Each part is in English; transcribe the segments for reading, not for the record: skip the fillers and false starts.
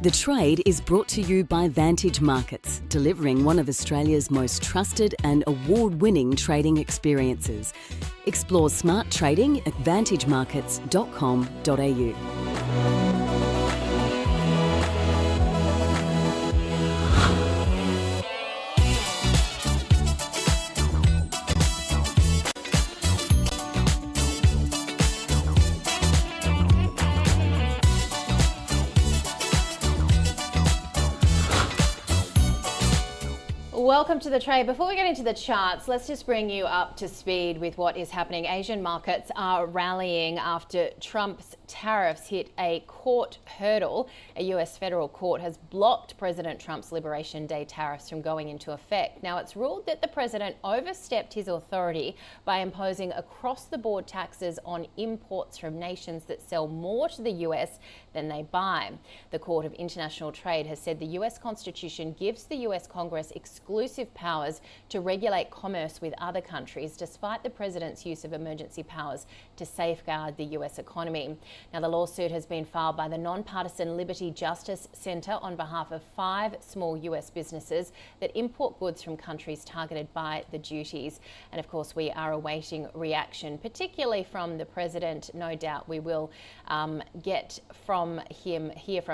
The Trade is brought to you by Vantage Markets, delivering one of Australia's most trusted and award-winning trading experiences. Explore smart trading at vantagemarkets.com.au. Welcome to The Trade. Before we get into the charts, let's just bring you up to speed with what is happening. Asian markets are rallying after Trump's tariffs hit a court hurdle. A US federal court has blocked President Trump's Liberation Day tariffs from going into effect. Now, it's ruled that the president overstepped his authority by imposing across-the-board taxes on imports from nations that sell more to the US than they buy. The Court of International Trade has said the US Constitution gives the US Congress exclusive powers to regulate commerce with other countries, despite the president's use of emergency powers to safeguard the US economy. Now, the lawsuit has been filed by the Nonpartisan Liberty Justice Center on behalf of 5 small US businesses that import goods from countries targeted by the duties. And of course, we are awaiting reaction, particularly from the president. No doubt we will hear from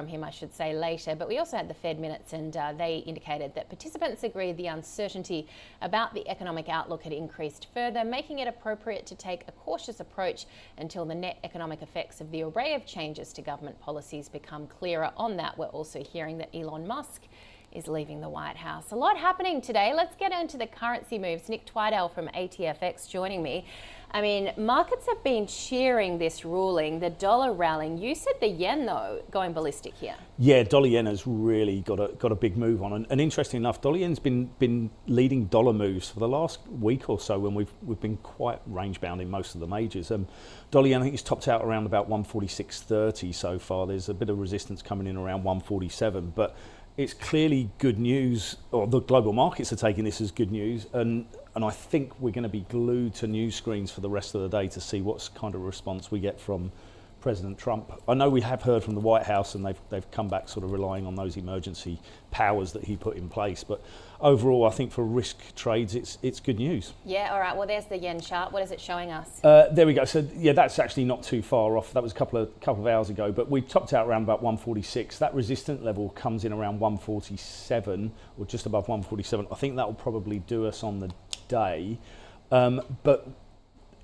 him, later. But we also had the Fed minutes, and they indicated that participants agreed the uncertainty about the economic outlook had increased further, making it appropriate to take a cautious approach until the net economic effects of the array of changes to government policies become clearer. On that, we're also hearing that Elon Musk is leaving the White House. A lot happening today. Let's get into the currency moves. Nick Twidell from ATFX joining me. I mean, markets have been cheering this ruling, the dollar rallying. You said the yen, though, going ballistic here. Yeah, dollar yen has really got a big move on. And interesting enough, dollar yen's been leading dollar moves for the last week or so when we've been quite range bound in most of the majors. Dollar yen, I think, it's topped out around about 146.30 so far. There's a bit of resistance coming in around 147, but it's clearly good news, or the global markets are taking this as good news, and I think we're going to be glued to news screens for the rest of the day to see what kind of response we get from President Trump. I know we have heard from the White House, and they've come back sort of relying on those emergency powers that he put in place. But overall, I think for risk trades, it's good news. Yeah, all right. Well, there's the yen chart. What is it showing us? There we go. So yeah, that's actually not too far off. That was a couple of hours ago. But we topped out around about 146. That resistance level comes in around 147 or just above 147. I think that will probably do us on the day. But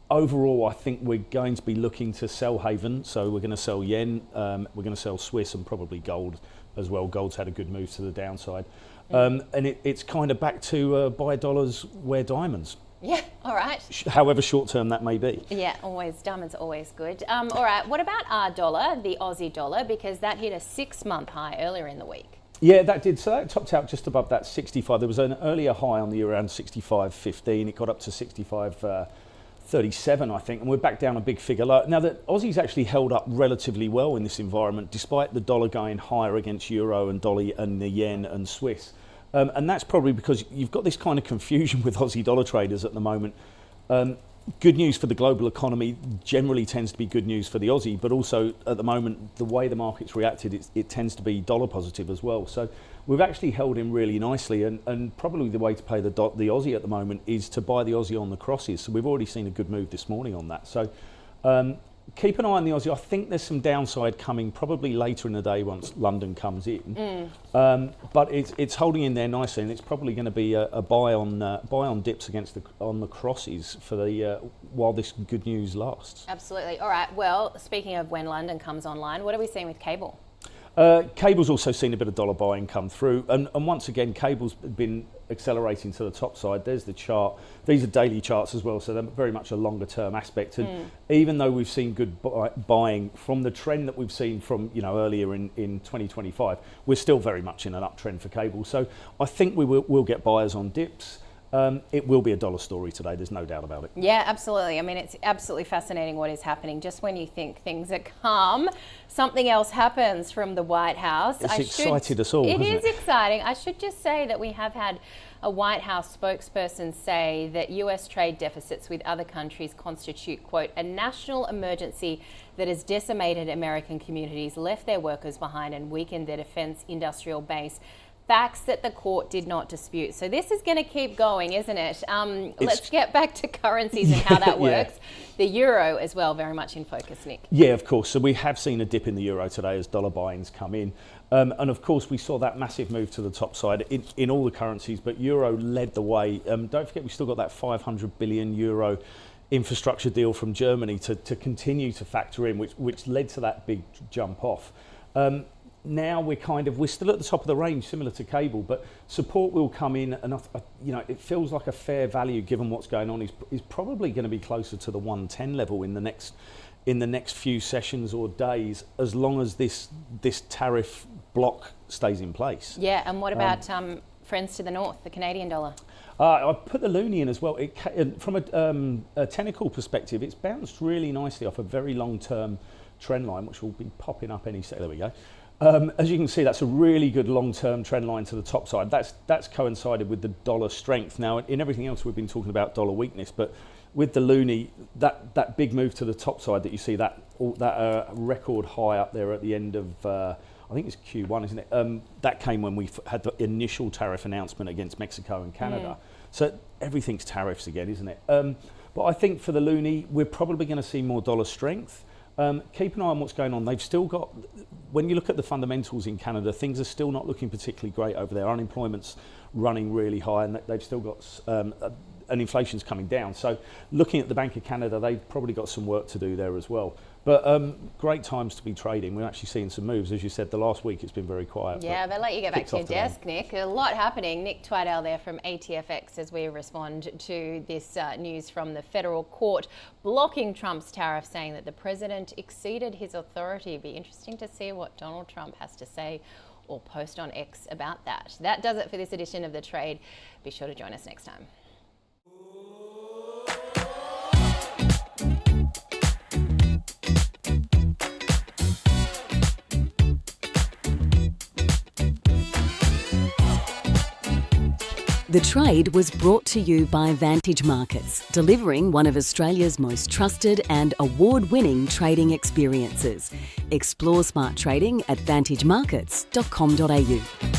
overall, I think we're going to be looking to sell haven. So we're going to sell yen, we're going to sell Swiss, and probably gold as well. Gold's had a good move to the downside. And it's kind of back to buy dollars, wear diamonds. Yeah, all right. However short term that may be. Yeah, always. Diamonds are always good. All right, what about our dollar, the Aussie dollar, because that hit a 6-month high earlier in the week? Yeah, that did. So that topped out just above that 65. There was an earlier high on the year around 65.15. It got up to 65.37, I think, and we're back down a big figure low. Now, the Aussie's actually held up relatively well in this environment, despite the dollar going higher against euro and dollar and the yen and Swiss. And that's probably because you've got this kind of confusion with Aussie dollar traders at the moment. Good news for the global economy generally tends to be good news for the Aussie, but also at the moment, the way the market's reacted, it tends to be dollar positive as well. So we've actually held in really nicely, and probably the way to play the Aussie at the moment is to buy the Aussie on the crosses. So we've already seen a good move this morning on that. So keep an eye on the Aussie. I think there's some downside coming probably later in the day once London comes in. But it's holding in there nicely, and it's probably going to be a buy on dips on the crosses for the while this good news lasts. Absolutely. All right. Well, speaking of when London comes online, what are we seeing with cable? Cable's also seen a bit of dollar buying come through, and once again, cable's been accelerating to the top side. There's the chart. These are daily charts as well, so they're very much a longer term aspect. And even though we've seen good buying from the trend that we've seen from earlier in 2025, we're still very much in an uptrend for cable. So I think we'll get buyers on dips. It will be a dollar story today, there's no doubt about it. Yeah, absolutely. I mean, it's absolutely fascinating what is happening. Just when you think things are calm, something else happens from the White House. It's excited us all, It hasn't is exciting. I should just say that we have had a White House spokesperson say that US trade deficits with other countries constitute, quote, a national emergency that has decimated American communities, left their workers behind and weakened their defense industrial base. Facts that the court did not dispute. So this is going to keep going, isn't it? Let's get back to currencies and how that works. The euro as well, very much in focus, Nick. Yeah, of course. So we have seen a dip in the euro today as dollar buy-ins come in. And of course, we saw that massive move to the top side in all the currencies, but euro led the way. Don't forget, we still got that 500 billion euro infrastructure deal from Germany to continue to factor in, which led to that big jump off. Now we're still at the top of the range, similar to cable, but support will come in, and it feels like a fair value given what's going on is probably going to be closer to the 110 level in the next few sessions or days, as long as this tariff block stays in place. Yeah, and what about friends to the north, the Canadian dollar? I put the loonie in as well. From a technical perspective, it's bounced really nicely off a very long-term trend line, which will be popping up any second. There we go. As you can see, that's a really good long-term trend line to the top side. That's coincided with the dollar strength. Now, in everything else, we've been talking about dollar weakness, but with the loonie, that big move to the top side that you see, that record high up there at the end of, I think it's Q1, isn't it? That came when we had the initial tariff announcement against Mexico and Canada. So everything's tariffs again, isn't it? But I think for the loonie, we're probably going to see more dollar strength. Keep an eye on what's going on. They've still got, when you look at the fundamentals in Canada, things are still not looking particularly great over there. Unemployment's running really high, and they've still got, and inflation's coming down. So looking at the Bank of Canada, they've probably got some work to do there as well. But great times to be trading. We're actually seeing some moves. As you said, the last week it's been very quiet. Yeah, but let you get back to your desk, Nick. A lot happening. Nick Twidell there from ATFX as we respond to this news from the federal court blocking Trump's tariff, saying that the president exceeded his authority. It'd be interesting to see what Donald Trump has to say or post on X about that. That does it for this edition of The Trade. Be sure to join us next time. The Trade was brought to you by Vantage Markets, delivering one of Australia's most trusted and award-winning trading experiences. Explore smart trading at vantagemarkets.com.au.